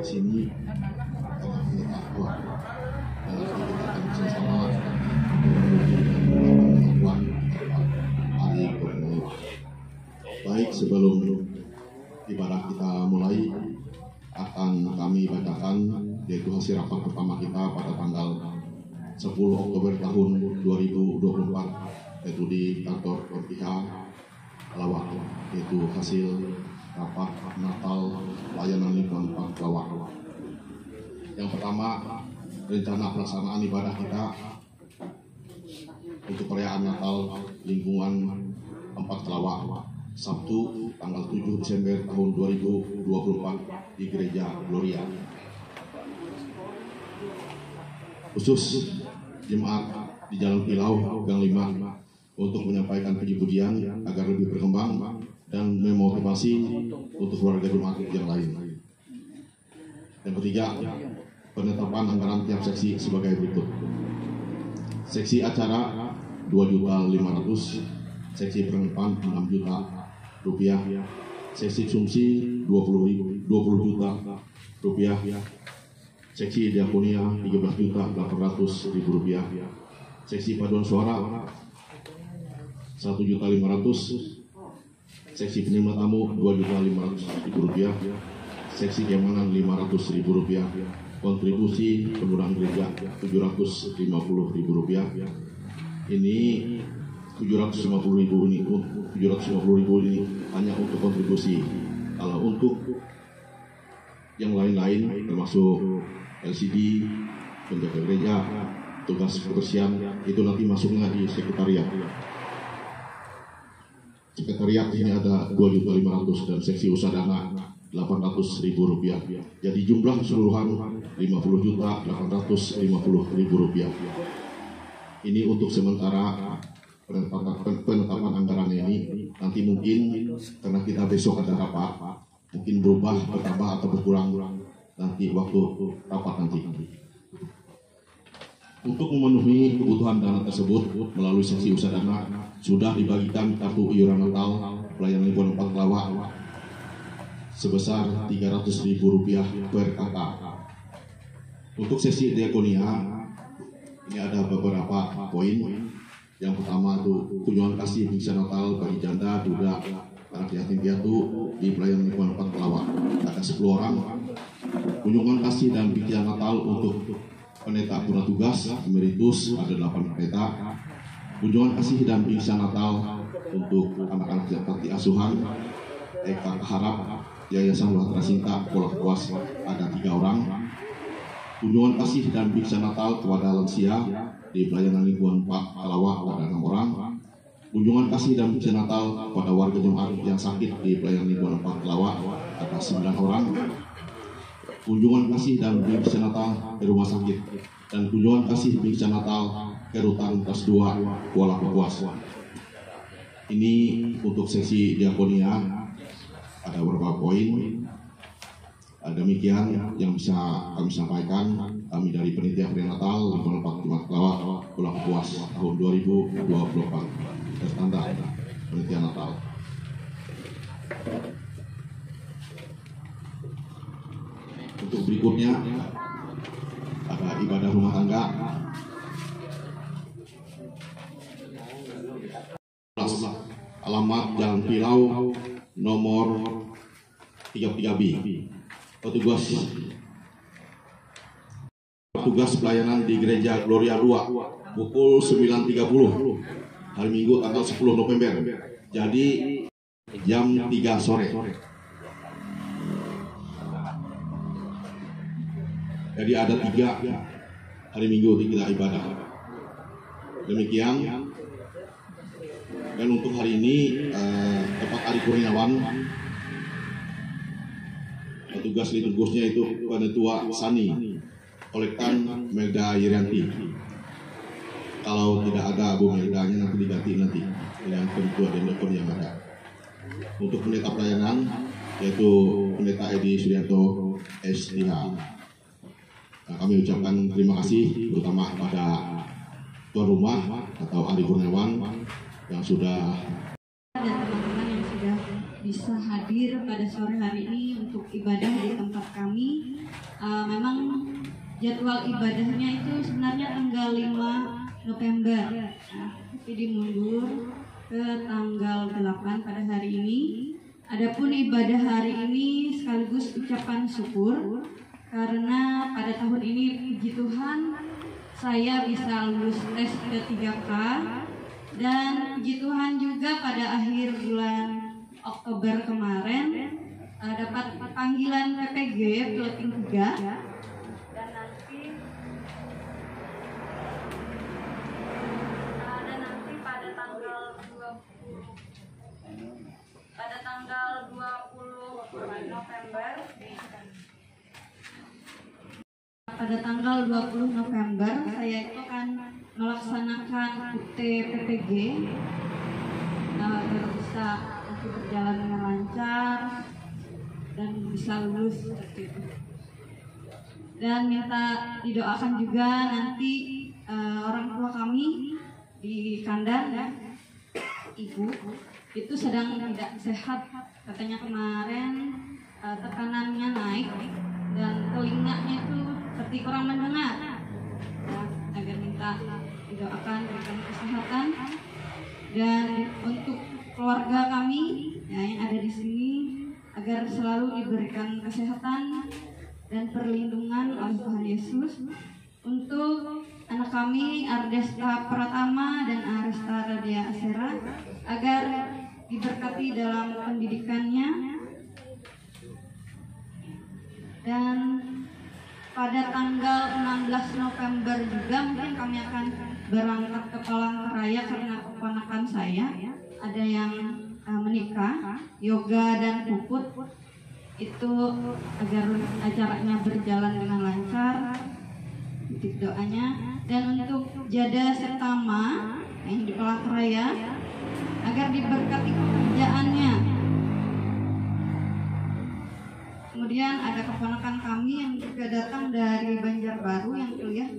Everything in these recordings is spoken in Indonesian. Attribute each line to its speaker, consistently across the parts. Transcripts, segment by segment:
Speaker 1: sini karena kita kuat dan kita akan bersama melakukan hari Kurnia. Baik, sebelum ibadah kita mulai, akan kami bacakan yaitu hasil rapat pertama kita pada tanggal 10 Oktober tahun 2024 yaitu di kantor RPH Lawak, yaitu hasil rapat Natal layanan lingkungan Lawak. Yang pertama, rencana pelaksanaan ibadah kita untuk perayaan Natal lingkungan 4 Lawak Sabtu tanggal 7 Desember tahun 2024 di Gereja Gloria. Khusus jemaat di Jalan Pilau Gang 5 untuk menyampaikan puji-pujian agar lebih berkembang dan memotivasi untuk keluarga jemaat yang lain. Yang ketiga, penetapan anggaran tiap seksi sebagai berikut. Seksi acara 2.500.000, seksi perlengkapan 6 juta rupiah, seksi fungsi 20 juta rupiah, seksi diakonia 13.800.000 rupiah, seksi paduan suara 1.500.000, seksi penerima tamu 2.500.000 rupiah, seksi keamanan 500.000 rupiah, kontribusi penggunaan gereja 750.000 rupiah. Ini 750.000 ini hanya untuk kontribusi. Kalau untuk yang lain-lain termasuk LCD, penjaga gereja, tugas kebersihan, itu nanti masuknya di sekretariat. Sekretariat ini ada 2.500.000 dan seksi usaha dana 800.000 rupiah. Jadi jumlah keseluruhan 50.850.000 rupiah. Ini untuk sementara penetapan anggaran ini. Nanti mungkin karena kita besok ada rapat, mungkin berubah, bertambah atau berkurang nanti waktu rapat nanti. Untuk memenuhi kebutuhan dana tersebut melalui seksi usaha dana sudah dibagikan kartu iuran Natal pelayanan lingkungan 4 Lawak sebesar Rp300.000 per kakak. Untuk sesi diakonia ini ada beberapa poin. Yang pertama itu kunjungan kasih bingkisan Natal bagi janda, duda, anak yatim piatu di pelayanan lingkungan 4 Lawak. Ada 10 orang. Kunjungan kasih dan bingkisan Natal untuk pendeta purna tugas emeritus ada 8 pendeta. Kunjungan kasih dan bingkisan Natal untuk anak-anak panti asuhan Eka Harap Yayasan Bahtera Sinta Pola Kuas ada 3 orang. Kunjungan kasih dan bingkisan Natal kepada lansia di pelayanan lingkungan 4 Lawak ada 6 orang. Kunjungan kasih dan bingkisan Natal kepada warga jemaat yang sakit di pelayanan lingkungan 4 Lawak ada 9 orang. Kunjungan kasih dan bingkisan Natal ke rumah sakit dan kunjungan kasih bingkisan Natal ke rutan kelas 2 Kuala Kapuas. Ini untuk sesi diakonia ada beberapa poin. Demikian yang bisa kami sampaikan. Kami dari Panitia Hari Natal lingkungan 4 Jemaat Lawak Kuala Kapuas tahun 2024 bertanda Panitia Natal. Untuk berikutnya ada ibadah rumah tangga. Alamat Jalan Pilau nomor 33B. Petugas pelayanan di Gereja Gloria 2 pukul 9.30 hari Minggu tanggal 10 November. Jadi jam 3 sore. Jadi ada 3 hari Minggu kita ibadah. Demikian. Dan untuk hari ini tepat hari Kurniawan, tugas liturgusnya itu Penetua Sani, Kolektan Melda Yerianti. Kalau tidak ada Bu Meldanya nanti diganti nanti dengan Penetua dan Dokter yang ada. Untuk pendeta pelayanan yaitu Pendeta Edi Suryanto STH. Kami ucapkan terima kasih terutama kepada tuan rumah atau Ari Kurniawan yang sudah
Speaker 2: dan teman-teman yang sudah bisa hadir pada sore hari ini untuk ibadah di tempat kami. memang jadwal ibadahnya itu sebenarnya tanggal 5 November, tapi dimundur ke tanggal 8 pada hari ini. Adapun ibadah hari ini sekaligus ucapan syukur karena pada tahun ini puji Tuhan saya bisa lulus tes ke-3K, dan puji Tuhan juga pada akhir bulan Oktober kemarin dapat panggilan PPG Piloting 3, dan nanti pada tanggal 20 November saya itu akan melaksanakan UT PPG agar bisa berjalan dengan lancar dan bisa lulus seperti itu. Dan minta didoakan juga nanti orang tua kami di kandang, ibu itu sedang tidak sehat, katanya kemarin tekanannya naik dan telinganya itu seperti kurang mendengar, agar minta didoakan berikan kesehatan. Dan untuk keluarga kami yang ada di sini agar selalu diberikan kesehatan dan perlindungan oleh Tuhan Yesus. Untuk anak kami Ardesta Pratama dan Arista Radia Asera agar diberkati dalam pendidikannya. Dan pada tanggal 16 November juga mungkin kami akan berangkat ke Palangkaraya karena keponakan saya ada yang menikah, Yoga dan Puput, itu agar acaranya berjalan dengan lancar, titik doanya. Dan untuk Jada Setama yang di Palangkaraya agar diberkati pekerjaannya. Kemudian ada keponakan kami yang juga datang dari Banjarbaru yang kuliah,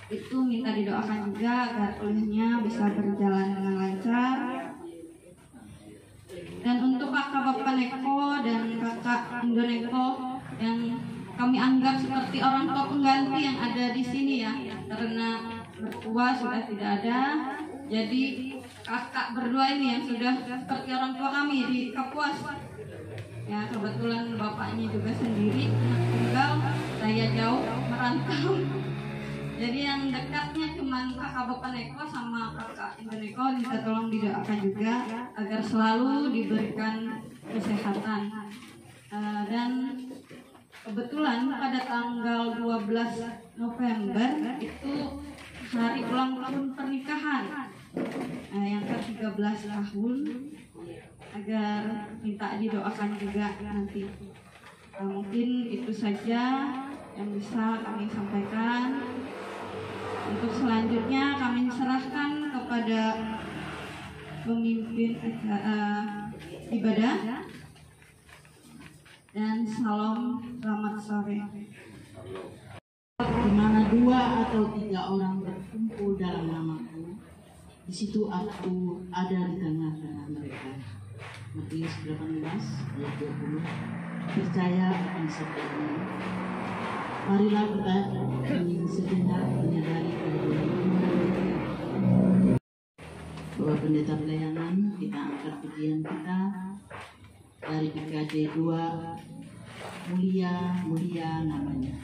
Speaker 2: itu minta didoakan juga agar kuliahnya bisa berjalan dengan lancar. Dan untuk kakak Bapak Neko dan kakak Indoneko yang kami anggap seperti orang tua pengganti yang ada di sini ya, karena mertua sudah tidak ada, jadi kakak berdua ini yang sudah seperti orang tua kami di Kapuas. Ya, kebetulan bapaknya juga sendiri, anak tunggal, saya jauh merantau. Jadi yang dekatnya cuma kakak Bapak Neko sama kakak Indoneko, minta tolong didoakan juga agar selalu diberikan kesehatan. Dan kebetulan pada tanggal 12 November itu hari ulang tahun pernikahan yang ke-13 tahun, agar minta didoakan juga nanti. Mungkin itu saja yang bisa kami sampaikan. Untuk selanjutnya kami serahkan kepada pemimpin ibadah. Dan salam selamat sore.
Speaker 3: Di mana 2 atau 3 orang berkumpul dalam namaku, di situ aku ada di tengah-tengah mereka. Matius 18 ayat 20. Percaya akan sabda ini. Marilah kita sejenak menyadari bahwa pendeta pelayanan kita angkat pujian kita dari PKJ 2, mulia namanya.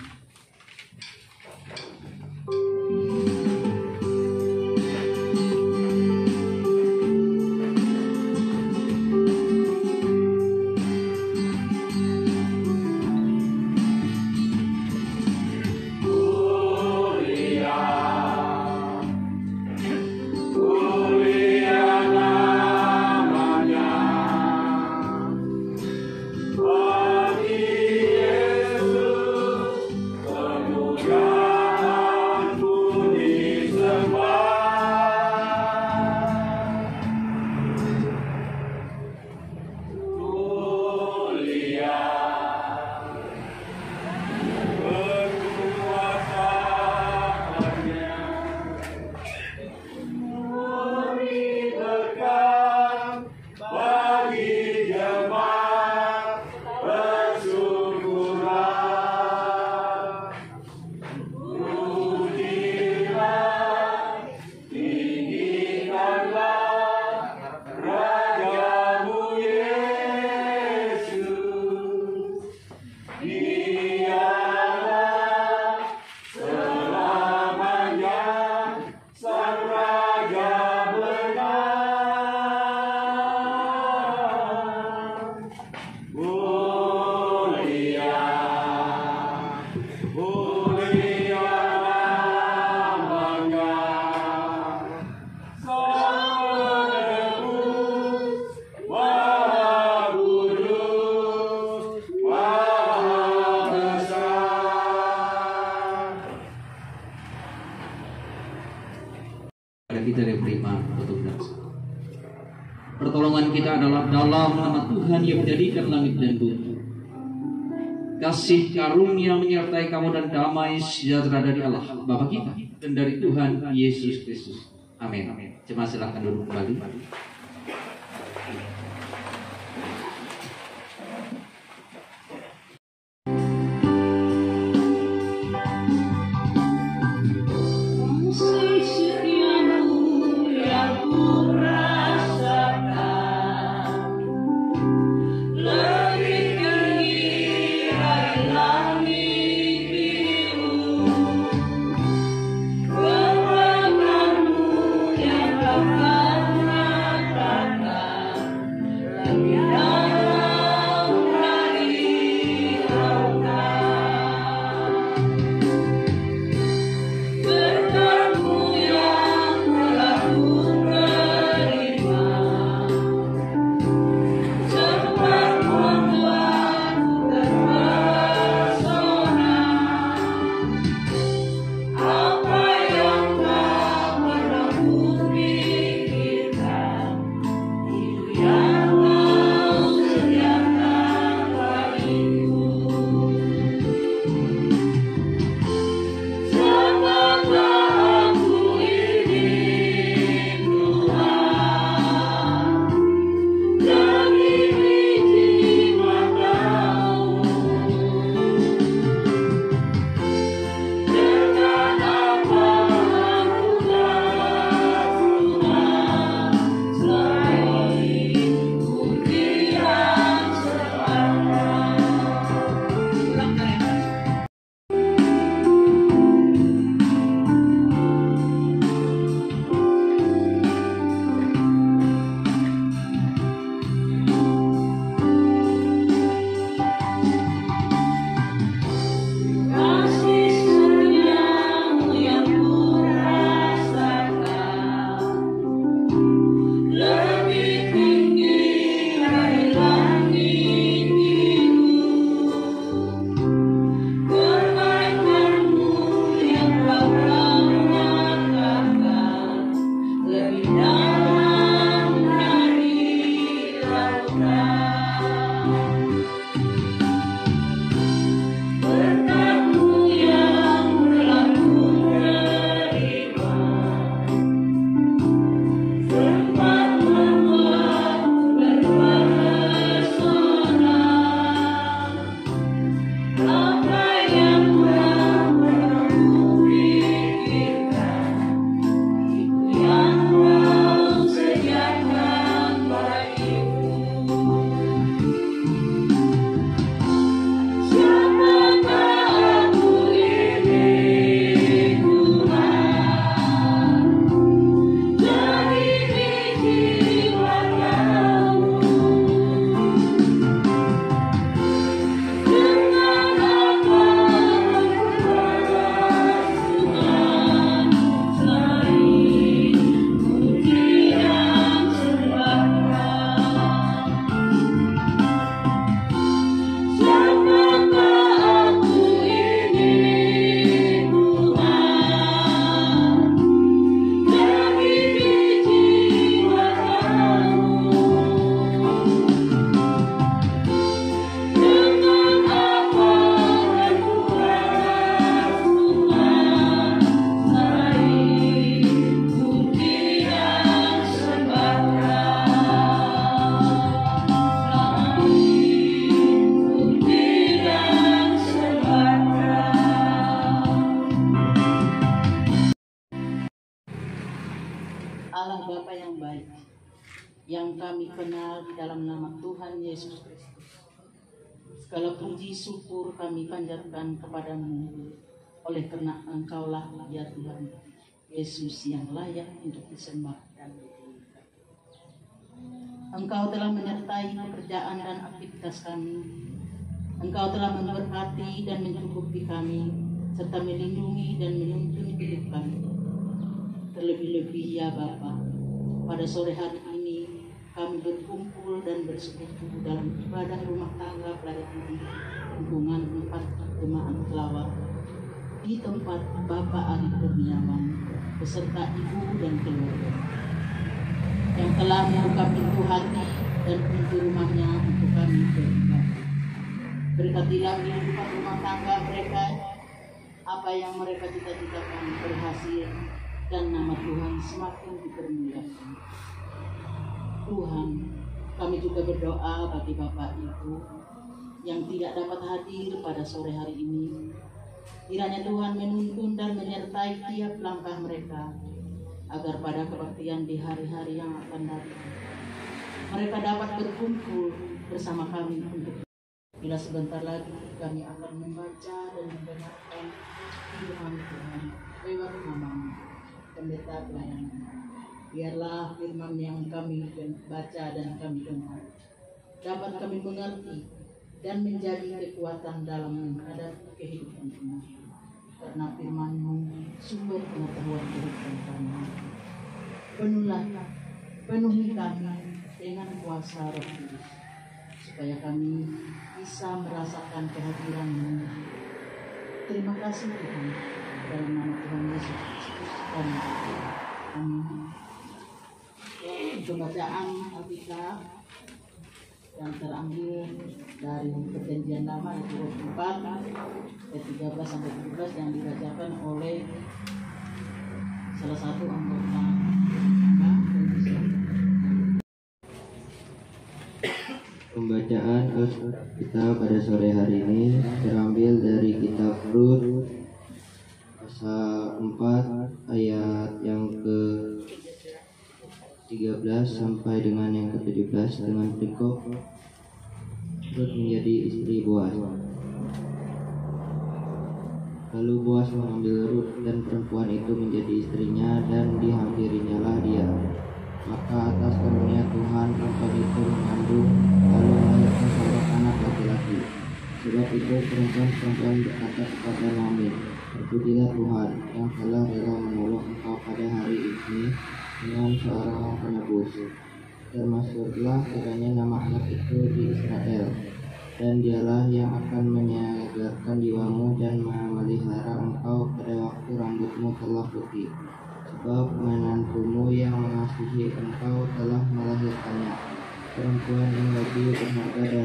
Speaker 4: kita diterima untuk dasar. Pertolongan kita adalah dalam nama Tuhan yang menjadikan langit dan bumi. Kasih karunia menyertai kamu dan damai sejahtera dari Allah Bapa kita dan dari Tuhan Yesus Kristus. Amin. Jemaat silakan duduk kembali.
Speaker 3: Allah Bapa yang baik, yang kami kenal di dalam nama Tuhan Yesus Kristus. Segala puji syukur kami panjatkan kepadamu, oleh karena Engkaulah ya Tuhan Yesus yang layak untuk disembah dan dimuliakan. Engkau telah menyertai pekerjaan dan aktivitas kami. Engkau telah memberkati dan mencukupi kami, serta melindungi dan menuntun hidup kami. Terlebih-lebih ya Bapa, pada sore hari ini kami berkumpul dan bersekutu dalam ibadah rumah tangga pelayanan lingkungan 4 Jemaat Kelawar. di tempat Bapak Ari Kurniawan beserta ibu dan keluarga yang telah membuka pintu hati dan pintu rumahnya untuk kami beribadah. Berkatilah kehidupan rumah tangga mereka, apa yang mereka cita-citakan berhasil, dan nama Tuhan semakin dipermuliakan. Tuhan, kami juga berdoa bagi Bapak Ibu yang tidak dapat hadir pada sore hari ini. Kiranya Tuhan menuntun dan menyertai tiap langkah mereka, agar pada kebaktian di hari-hari yang akan datang, mereka dapat berkumpul bersama kami untuk bila sebentar lagi kami akan membaca dan mendengarkan firman Tuhan lewat nama pendeta pelayanan. Biarlah firman yang kami baca dan kami dengar dapat kami mengerti dan menjadi kekuatan dalam menghadapi kehidupan ini. Karena firman-Mu sumber pengetahuan kehidupan kami. Penuhi kami dengan kuasa Roh Kudus, supaya kami bisa merasakan kehadiran-Mu. Terima kasih Tuhan, dalam nama Tuhan Yesus Kristus kami. Amin. Pembacaan Alkitab yang terambil dari Perjanjian Lama ayat 24 ayat 13 sampai 17 yang dibacakan oleh salah satu anggota
Speaker 5: Pembacaan Alkitab pada sore hari ini terambil dari kitab Rut pasal 4 ayat yang ke-13 sampai dengan yang ke-17 dengan perikop Rut menjadi istri Boas. Lalu Boas mengambil Rut dan perempuan itu menjadi istrinya dan dihampirinyalah dia. Maka atas karunia Tuhan perempuan itu mengandung lalu melahirkan seorang anak laki-laki. Sebab itu perempuan berkata kepada Naomi, "Terpujilah Tuhan yang telah rela menolong engkau pada hari ini dengan seorang penebus. Termasuklah kiranya nama anak itu di Israel, dan dialah yang akan menyegarkan jiwamu dan memelihara engkau pada waktu rambutmu telah putih. Sebab menantumu yang mengasihi engkau telah melahirkannya, perempuan yang lebih berharga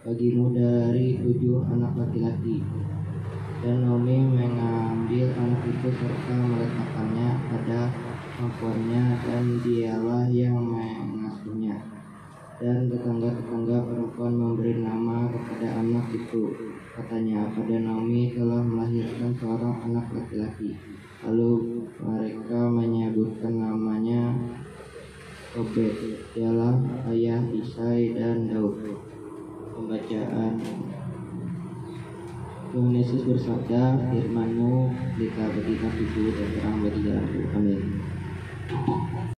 Speaker 5: bagimu dari 7 anak laki-laki." Dan Naomi mengambil anak itu serta meletakkannya pada perempuannya, dan dialah yang mengasuhnya. Dan tetangga-tetangga perempuan memberi nama kepada anak itu. Katanya, "Pada Naomi telah melahirkan seorang anak laki-laki." Lalu mereka menyebutkan namanya Obed, dialah ayah Isai dan Daud. Pembacaan. Tuhan Yesus bersabda, "Firman-Mu pelita bagi kakiku dan terang bagi jalanku." Amin.
Speaker 6: Tuhan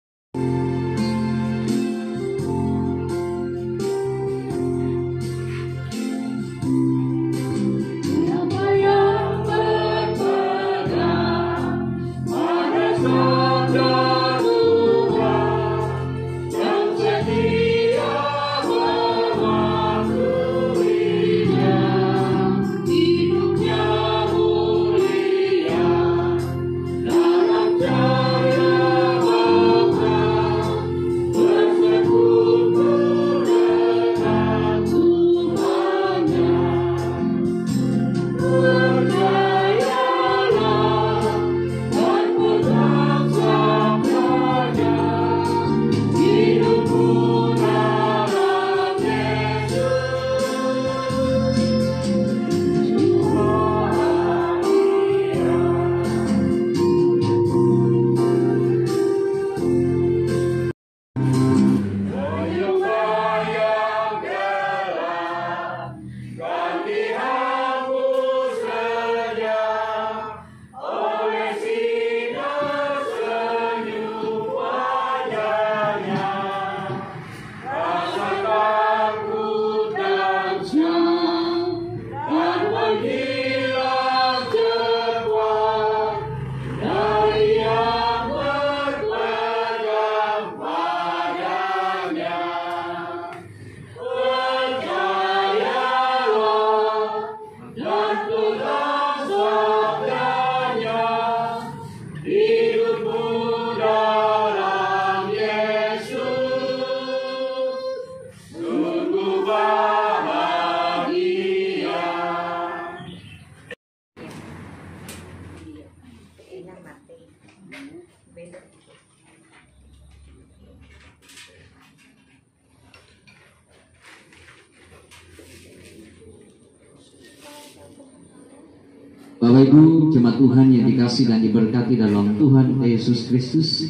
Speaker 4: Bapak Ibu, jemaat Tuhan yang dikasih dan diberkati dalam Tuhan Yesus Kristus,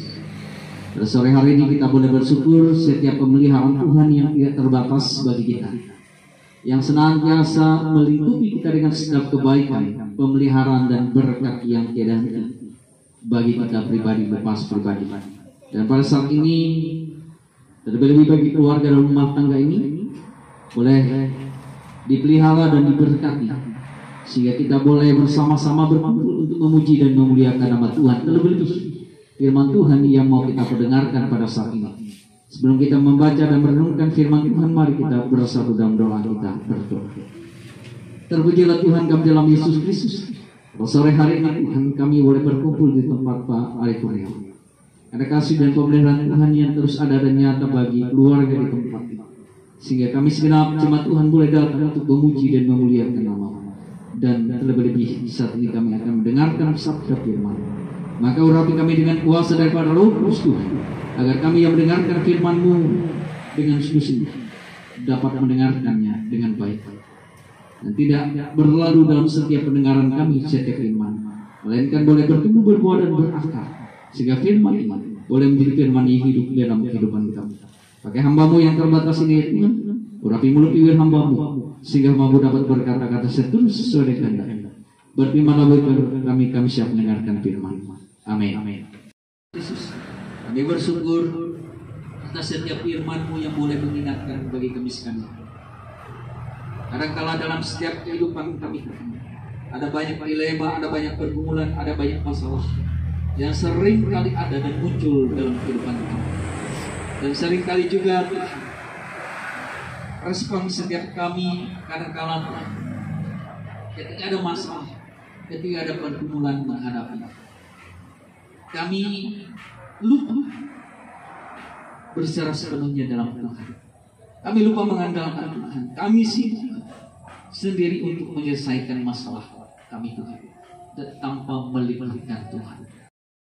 Speaker 4: pada sore hari ini kita boleh bersyukur setiap pemeliharaan Tuhan yang tidak terbatas bagi kita, yang senantiasa melingkupi kita dengan setiap kebaikan, pemeliharaan dan berkat yang tiada henti bagi kita pribadi lepas pribadi. Dan pada saat ini, terlebih bagi keluarga dan rumah tangga ini boleh dipelihara dan diberkati, sehingga kita boleh bersama-sama berkumpul untuk memuji dan memuliakan nama Tuhan. Terlebih firman Tuhan yang mau kita perdengarkan pada saat ini. Sebelum kita membaca dan merenungkan firman Tuhan, mari kita bersatu dalam doa kita berdoa. Terpujilah Tuhan kami dalam Yesus Kristus. Sore hari ini Tuhan, kami boleh berkumpul di tempat Pak Ari Kurniawan. Ada kasih dan pemeliharaan Tuhan yang terus ada dan nyata bagi keluarga di tempat ini, sehingga kami segenap jemaat Tuhan boleh datang untuk memuji dan memuliakan nama. Dan terlebih-lebih saat ini kami akan mendengarkan sabda firman. Maka urapi kami dengan kuasa daripada Roh Kudus Tuhan, agar kami yang mendengarkan firman-Mu dengan sungguh-sungguh dapat mendengarkannya dengan baik, dan tidak berlalu dalam setiap pendengaran kami setiap firman, melainkan boleh bertumbuh, berbuah dan berakar, sehingga firman ini boleh menjadi firman yang hidup dalam kehidupan kami. Pakai hamba-Mu yang terbatas ini, Tuhan, urapi mulut bibir hamba-Mu, sehingga mampu dapat berkata-kata seturut sesuai dengan kehendak. Berfirmanlah kami siap mendengarkan firman. Amin. Yesus, kami bersyukur atas setiap firman-Mu yang boleh mengingatkan bagi kami sekalian. Kadangkala dalam setiap kehidupan kami ada banyak dilema, ada banyak pergumulan, ada banyak masalah yang sering kali ada dan muncul dalam kehidupan kami. Dan sering kali juga respon setiap kami kadangkala ketika ada masalah, ketika ada pergumulan menghadapi, kami lupa berserah sepenuhnya dalam Tuhan. Kami lupa mengandalkan Tuhan. Kami sibuk sendiri untuk menyelesaikan masalah kami Tuhan, dan tanpa melibatkan Tuhan.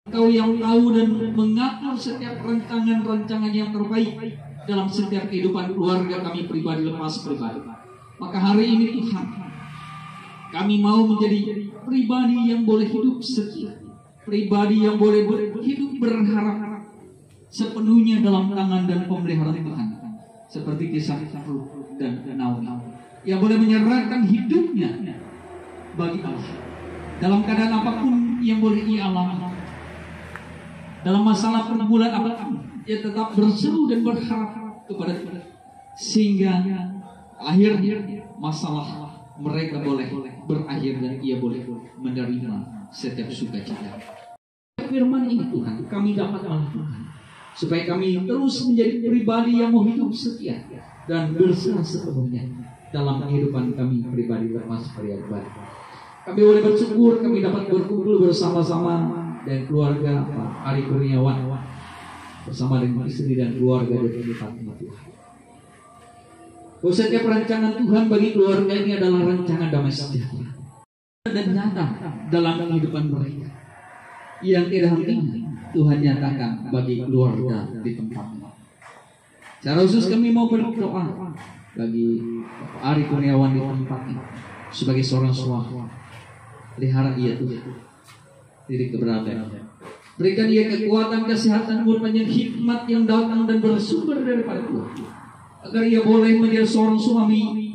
Speaker 4: Engkau yang tahu dan mengatur setiap rancangan-rancangan yang terbaik dalam setiap kehidupan keluarga kami pribadi lepas pribadi. Maka hari ini Tuhan, kami mau menjadi pribadi yang boleh hidup setia, pribadi yang boleh hidup berharap sepenuhnya dalam tangan dan pemeliharaan Tuhan, seperti kisah Ruth dan Naomi, yang boleh menyerahkan hidupnya bagi Allah dalam keadaan apapun yang boleh ia alami, dalam masalah pergumulan apapun, ia tetap berseru dan berharap kepada Tuhan, sehingga akhirnya masalah mereka boleh berakhir dan ia boleh menerima setiap sukacita. Firman ini Tuhan, kami dapat melakukan supaya kami terus menjadi pribadi yang mau hidup setia dan berserah sepenuhnya dalam kehidupan kami pribadi lepas pribadi. Kami boleh bersyukur kami dapat berkumpul bersama-sama dan keluarga Pak Ari Kurniawan bersama dengan istri dan keluarga di tempat Tuhan. Setiap rancangan Tuhan bagi keluarga ini adalah rancangan damai sejahtera dan nyata dalam kehidupan mereka, yang tidak henti Tuhan nyatakan bagi keluarga di tempat ini. Secara khusus kami mau berdoa bagi Pak Ari Kurniawan di tempat ini sebagai seorang suami. Pelihara ia Tuhan diri keberadaan. Berikan ia kekuatan, kesehatan, umur panjang, hikmat yang datang dan bersumber daripada Tuhan, agar ia boleh menjadi seorang suami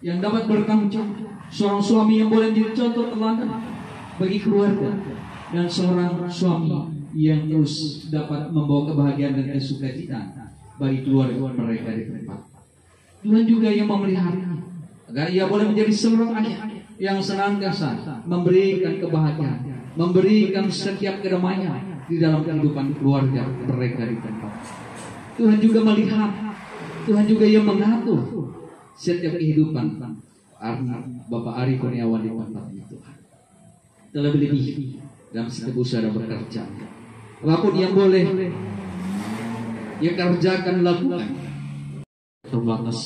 Speaker 4: yang dapat bertanggung jawab, seorang suami yang boleh menjadi contoh teladan bagi keluarga, dan seorang suami yang terus dapat membawa kebahagiaan dan sukacita bagi keluarga mereka di tempat. Tuhan juga yang memelihara, agar ia boleh menjadi seorang ayah yang senantiasa memberikan kebahagiaan, memberikan setiap kedamaian di dalam kehidupan keluarga mereka di tempat. Tuhan juga melihat, Tuhan juga yang mengatur setiap kehidupan Bapak Ari Kurniawan di tempat ini Tuhan. Terlebih dalam setiap usaha dan bekerja, apapun yang boleh ia kerjakan, lakukan. Terbatas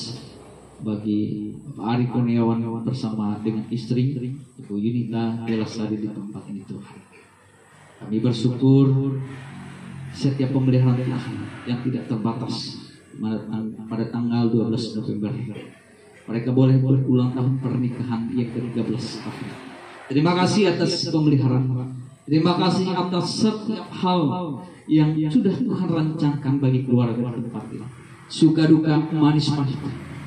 Speaker 4: bagi Pak Ari Kurniawan bersama dengan istri Ibu Yunita Delasari di tempat ini Tuhan. Kami bersyukur setiap pemeliharaan Tuhan yang tidak terbatas pada tanggal 12 November. Mereka boleh berulang tahun pernikahan yang ke-13 tahun. Terima kasih atas pemeliharaan. Terima kasih atas setiap hal yang sudah Tuhan rancangkan bagi keluarga tempat ini. Suka duka, manis pahit,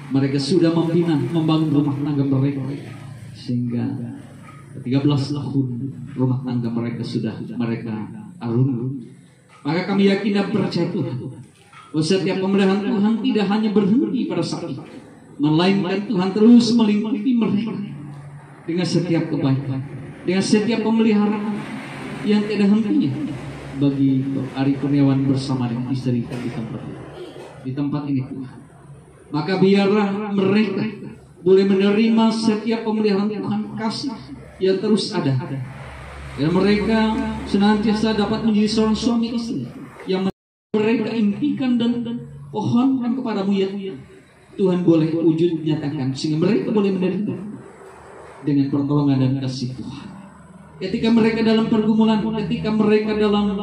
Speaker 4: mereka sudah membina, membangun rumah tangga mereka, sehingga 13 tahun rumah tangga mereka sudah mereka arungi. Maka kami yakin dan percaya Tuhan, bahwa setiap pemeliharaan Tuhan tidak hanya berhenti pada saat itu, melainkan Tuhan terus melingkupi mereka dengan setiap kebaikan, dengan setiap pemeliharaan yang tidak hentinya bagi Ari Kurniawan bersama dengan istri di tempat ini Tuhan. Maka biarlah mereka boleh menerima setiap pemeliharaan Tuhan, kasih yang terus ada, dan mereka senantiasa dapat menjadi seorang suami istri yang mereka impikan dan pohonkan kepadamu ya Tuhan, boleh wujud nyatakan, sehingga mereka boleh menerima dengan pertolongan dan kasih Tuhan. Ketika mereka dalam pergumulan, ketika mereka dalam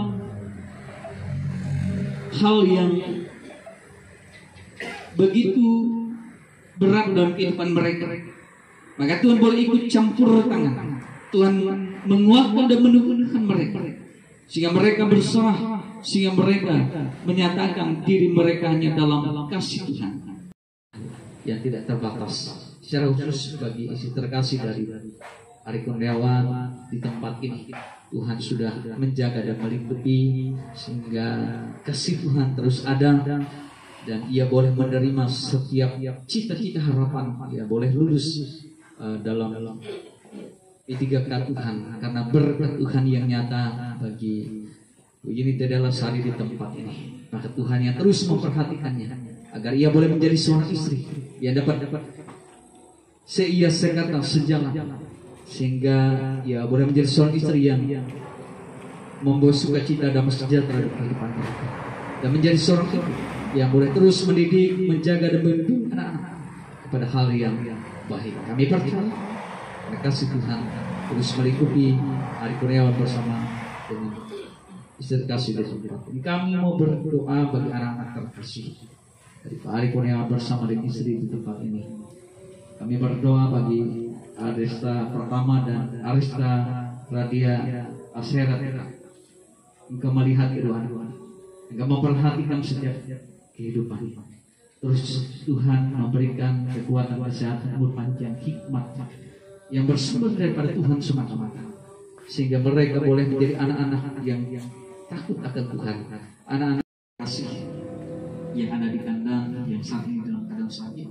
Speaker 4: hal yang begitu berat dalam kehidupan mereka, maka Tuhan boleh ikut campur tangan. Tuhan menguatkan dan menumbuhkan mereka, sehingga mereka berserah, sehingga mereka menyatakan diri mereka hanya dalam kasih Tuhan yang tidak terbatas. Secara khusus bagi istri terkasih dari Ari Kurniawan di tempat ini, Tuhan sudah menjaga dan melindungi sehingga kasih Tuhan terus ada, dan ia boleh menerima setiap cita-cita harapan, ia boleh lulus dalam I3K Tuhan karena berkat Tuhan yang nyata bagi Yuni Dedela Sari di tempat ini. Maka Tuhan yang terus memperhatikannya agar ia boleh menjadi seorang istri yang dapat seia sekata sejalan, sehingga ia boleh menjadi seorang istri yang membawa sukacita dan sejahtera dalam kehidupan mereka, dan menjadi seorang ibu yang boleh terus mendidik, menjaga dan membimbing anak-anak kepada hal yang baik. Kami percaya kasih Tuhan terus melingkupi Ari Kurniawan bersama dengan istri kasih dari tempat ini. Kami mau berdoa bagi anak-anak terkasih dari Pak Ari Kurniawan bersama dengan istri di tempat ini. Kami berdoa bagi Arista pertama dan Arista Radia Aserat. Engkau melihat keduaan, Engkau memperhatikan setiap kehidupan. Terus Tuhan memberikan kekuatan, kesehatan, umur panjang, hikmat yang bersumber daripada Tuhan semata-mata, sehingga mereka boleh menjadi anak-anak yang takut akan Tuhan, anak-anak kasih yang ada di kandang yang saat ini dalam keadaan sakit.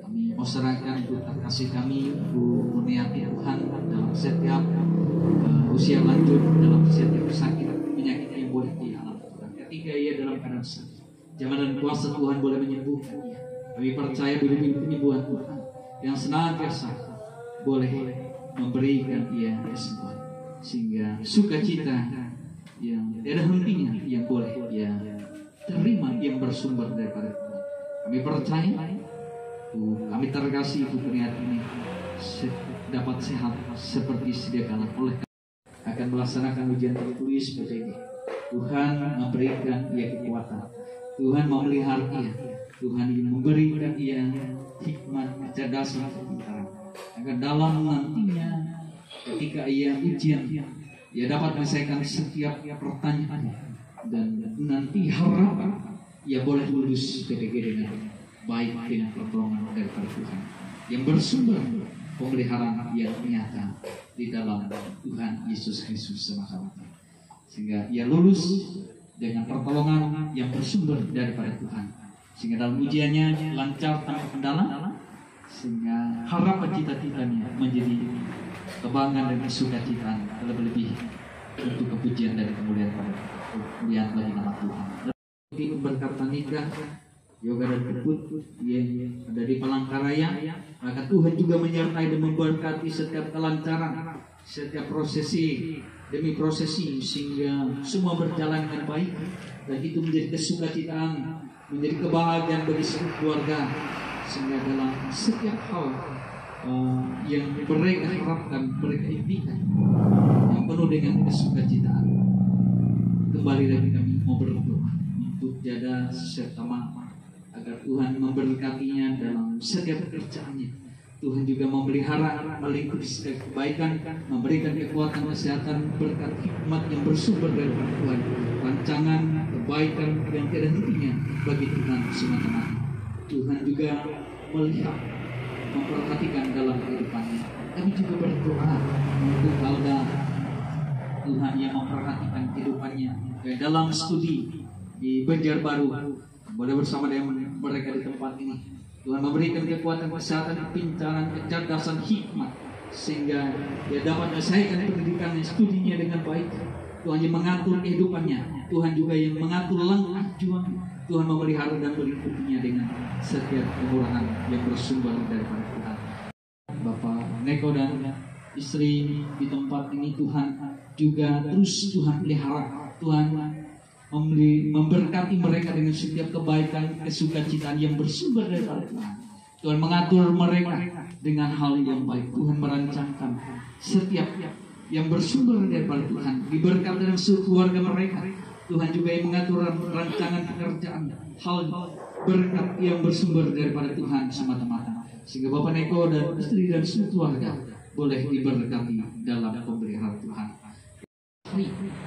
Speaker 4: Kami mau serahkan Tuhan kasih kami, Bu Murniati Tuhan, dalam setiap usia lanjut, dalam setiap sakit penyakit yang boleh dialami Tuhan. Ketika ia dalam keadaan sakit, jangan dan kuasa Tuhan boleh menyembuhkan ia. Kami percaya bibit penyembuhan Tuhan yang senantiasa boleh memberikan ia kesembuhan, sehingga sukacita yang tidak hentinya yang boleh ia terima yang bersumber daripada Tuhan. Kami percaya kami terkasih Ibu Kurniawan ini dapat sehat seperti sedia kala oleh akan melaksanakan ujian tertulis seperti ini. Tuhan memberikan ia kekuatan, Tuhan memelihara ia, Tuhan memberikan ia hikmat, kecerdasan, kepintaran, agar dalam nantinya ketika ia ujian, ia dapat menyelesaikan setiap pertanyaan, dan nanti harapan ia boleh lulus PTG dengan baik dengan pertolongan daripada Tuhan yang bersumber pemeliharaan yang nyata di dalam Tuhan Yesus Kristus semata-mata, sehingga ia lulus dengan pertolongan yang bersumber daripada Tuhan, sehingga dalam ujiannya lancar tanpa kendala, sehingga harapan cita-citanya menjadi kebanggaan dan kesukacitaan lebih-lebih untuk kepujian dan kemuliaan bagi nama Tuhan. Berkat nikah Yoga dan Keput yang ada di Palangkaraya, maka Tuhan juga menyertai dan memberkati setiap kelancaran, setiap prosesi demi prosesi, sehingga semua berjalan dengan baik, dan itu menjadi kesukacitaan, menjadi kebahagiaan bagi seluruh keluarga, sehingga dalam setiap hal yang mereka harapkan, mereka impikan, yang penuh dengan kesukacitaan. Kembali lagi kami mau berdoa untuk Jada serta Mama, agar Tuhan memberkatinya dalam setiap pekerjaannya, Tuhan juga memelihara, melingkupi setiap kebaikan, memberikan kekuatan, kesehatan, berkat hikmat yang bersumber dari Tuhan, rancangan kebaikan yang tidak hentinya bagi Tuhan semata-mata. Tuhan juga melihat, memperhatikan dalam kehidupannya. Kami juga berdoa untuk Alda, Tuhan yang memperhatikan kehidupannya dalam studi di Banjarbaru, pada bersama dengan mereka di tempat ini. Tuhan memberikan kekuatan, kesehatan, kepintaran, kecerdasan, hikmat, sehingga dia dapat menyelesaikan pendidikannya, studinya dengan baik. Tuhan yang mengatur kehidupannya, Tuhan juga yang mengatur langkah juang. Tuhan memelihara dan melingkupinya dengan setiap kemurahan yang bersumber daripada Tuhan. Bapak Neko dan istri di tempat ini, Tuhan juga terus Tuhan pelihara. Tuhan memberkati mereka dengan setiap kebaikan, kesukacitaan yang bersumber daripada Tuhan. Tuhan mengatur mereka dengan hal yang baik. Tuhan merancangkan setiap yang bersumber daripada Tuhan, diberkati dalam seluruh keluarga mereka. Tuhan juga yang mengatur rancangan pekerjaan, hal berkat yang bersumber daripada Tuhan semata-mata, sehingga Bapak Neko dan istri dan seluruh keluarga boleh diberkati dalam pemeliharaan Tuhan.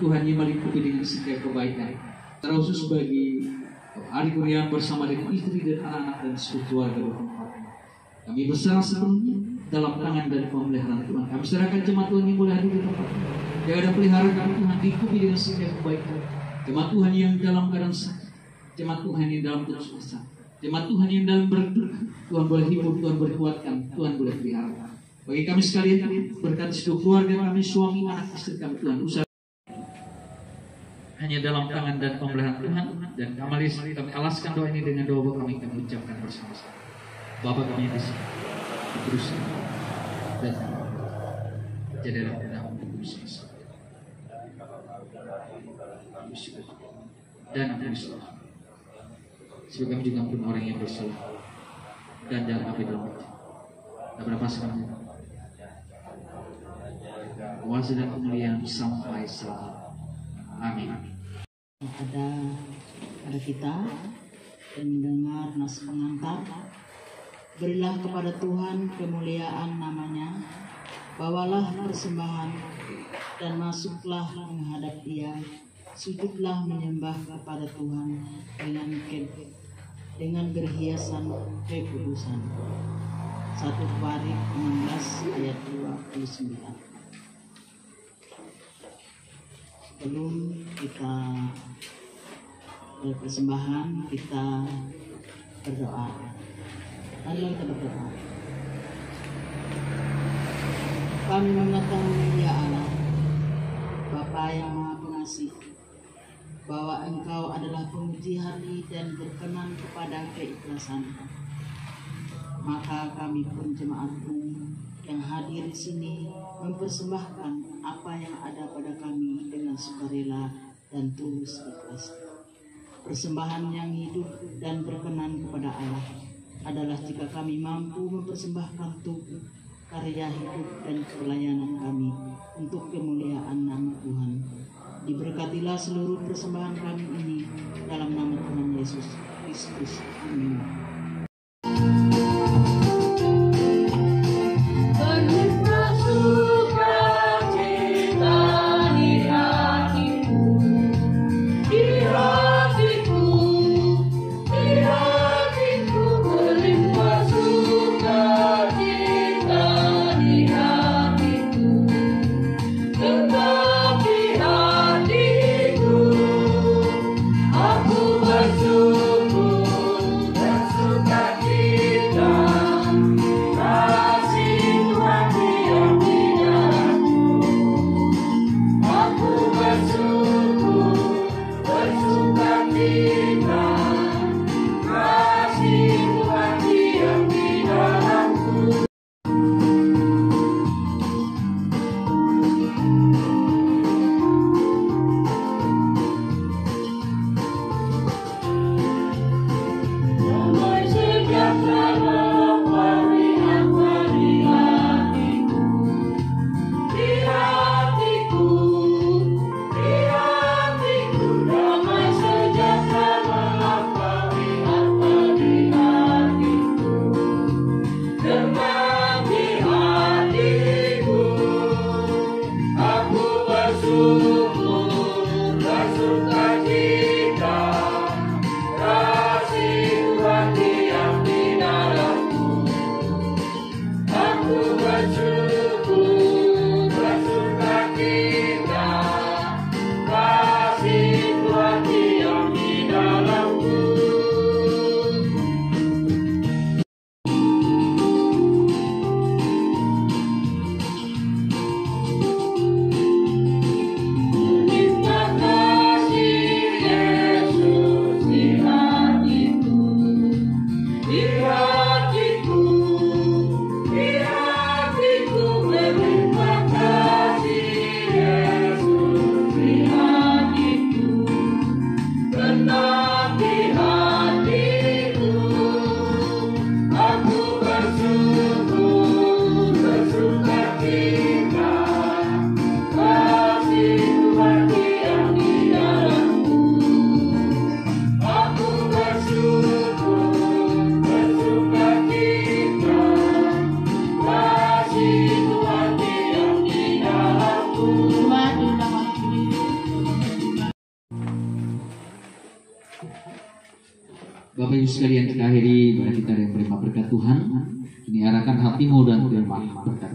Speaker 4: Tuhan yang melingkupi dengan setiap kebaikan, terkhusus bagi Ari Kurniawan bersama dengan istri dan anak-anak dan seluruh keluarga di tempat ini. Kami berserah sepenuhnya dalam tangan dan pemeliharaan Tuhan. Kami serahkan jemaat Tuhan yang boleh hadir di tempat ini. Dia ada pelihara kami, Tuhan, lingkupi dengan setiap kebaikan. Jemaat Tuhan yang dalam keadaan sakit, jemaat Tuhan yang dalam putus asa, jemaat Tuhan yang dalam berduka, Tuhan boleh hibur, Tuhan boleh kuatkan, Tuhan boleh pelihara. Bagi kami sekalian, berkati seluruh keluarga kami, suami, anak, istri kami, Tuhan, usaha hanya dalam tangan dan pemeliharaan Tuhan. Dan kami alaskan doa ini dengan doa kami ucapkan bersama-sama. Bapa kami yang di sini, dikuduskan dan jadilah nama Yesus dan Kristus. Sebagai kami juga ampun orang yang bersalah dan jangan kami dalam dan berpasrah kuasa dan kemuliaan sampai selalu. Amin.
Speaker 3: Pada kita dan mendengar nas pengantar, berilah kepada Tuhan kemuliaan namanya, bawalah persembahan dan masuklah menghadap Dia, sujudlah menyembah kepada Tuhan dengan berhiasan kekudusan. 1 Korintus 16 ayat 29. Sebelum kita berpersembahan, kita berdoa. Marilah kita berdoa. Kami mengetahui, ya Allah, Bapa yang Maha Pengasih, bahwa Engkau adalah pemuji hati dan berkenan kepada keikhlasan. Maka kami pun jemaat-Mu yang hadir di sini mempersembahkan apa yang ada pada kami dengan sukarela dan tulus ikhlas. Persembahan yang hidup dan berkenan kepada Allah adalah jika kami mampu mempersembahkan tubuh, karya hidup dan pelayanan kami untuk kemuliaan nama Tuhan. Diberkatilah seluruh persembahan kami ini dalam nama Tuhan Yesus Kristus. Amin.
Speaker 6: Bersyukur
Speaker 4: Bapak Ibu sekalian kita akhiri, mari kita menerima berkat Tuhan. Ini arahkan hatimu dan terima berkat.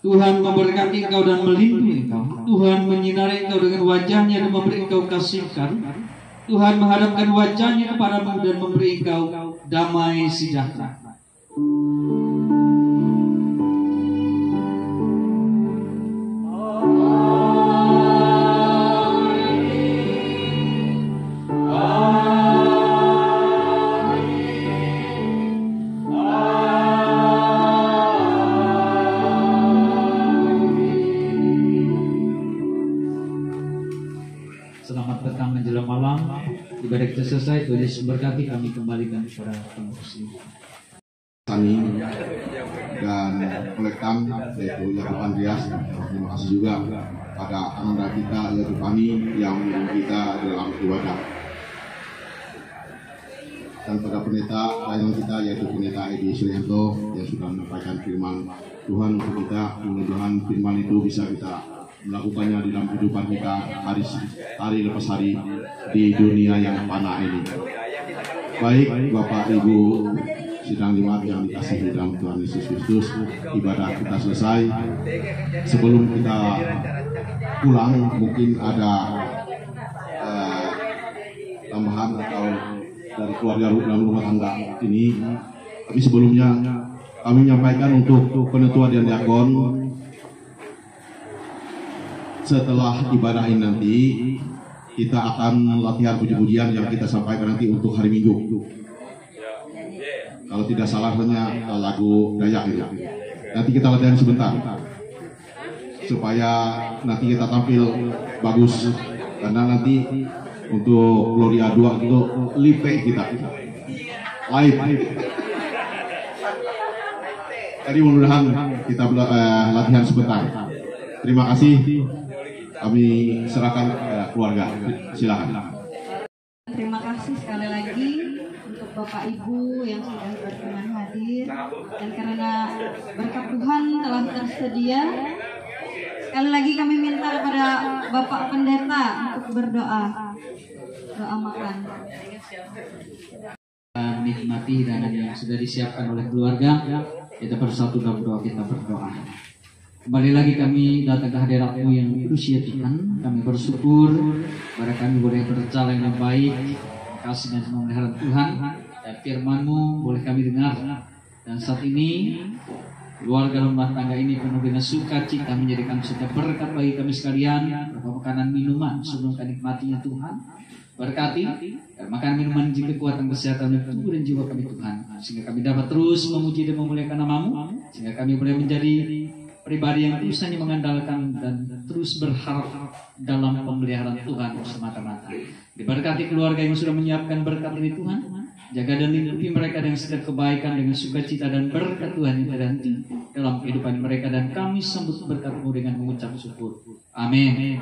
Speaker 4: Tuhan memberkati engkau dan melindungi engkau. Tuhan menyinari engkau dengan wajahnya dan memberi engkau kasih karunia. Tuhan menghadapkan wajahnya kepadamu dan memberi engkau damai sejahtera. Selamat datang menjelang malam. Ibadah kita selesai, Tuhan Yesus berkati, kami kembalikan kepada pengurus.
Speaker 1: Kami dan kolektan yaitu Yakub Andreas, terima kasih juga pada anda kita yaitu kami yang mengirim kita dalam ibadah, dan pada pendeta layanan kita yaitu pendeta Edi Suryanto yang sudah menyampaikan firman Tuhan untuk kita. Mudah-mudahan firman itu bisa kita melakukannya di dalam kehidupan kita hari lepas hari di dunia yang fana ini. Baik Bapak Ibu sidang jemaat yang dikasihi dalam Tuhan Yesus Kristus, ibadah kita selesai. Sebelum kita pulang mungkin ada tambahan atau dari keluarga dalam rumah tangga ini. Tapi sebelumnya kami menyampaikan untuk penetua dan diakon, setelah ibadah ini nanti kita akan latihan puji-pujian yang kita sampaikan nanti untuk hari Minggu. Kalau tidak salah hanya lagu Dayak itu. Nanti kita latihan sebentar supaya nanti kita tampil bagus, karena nanti untuk Gloria 2 itu live kita live. Jadi mudah-mudahan kita latihan sebentar. Terima kasih. Kami serahkan keluarga. Silakan.
Speaker 2: Terima kasih sekali lagi untuk Bapak Ibu yang sudah berkenan hadir, dan karena berkat Tuhan telah tersedia, sekali lagi kami minta kepada Bapak Pendeta untuk berdoa, doa makan.
Speaker 4: Nikmati hidangan yang sudah disiapkan oleh keluarga. Kita bersatu dalam doa, kita berdoa. Kembali lagi kami datang ke hadirat-Mu yang kudus ya Tuhan. Kami bersyukur pada kami boleh berjalan dengan baik, kasih dan pemeliharaan Tuhan, dan firman-Mu boleh kami dengar. Dan saat ini keluarga rumah tangga ini penuh dengan sukacita, menjadikan sudah berkat bagi kami sekalian. Makanan minuman sebelum kami nikmatinya Tuhan, berkati makanan minuman juga kekuatan kesehatan tubuh dan jiwa kami Tuhan, sehingga kami dapat terus memuji dan memuliakan nama-Mu, sehingga kami boleh menjadi pribadi yang terus hanya mengandalkan dan terus berharap dalam pemeliharaan Tuhan semata-mata. Diberkati keluarga yang sudah menyiapkan berkat ini Tuhan. Jaga dan lindungi mereka dengan segala kebaikan, dengan sukacita dan berkat Tuhan yang terhenti dalam kehidupan mereka, dan kami sambut berkat-Mu dengan mengucap syukur. Amin.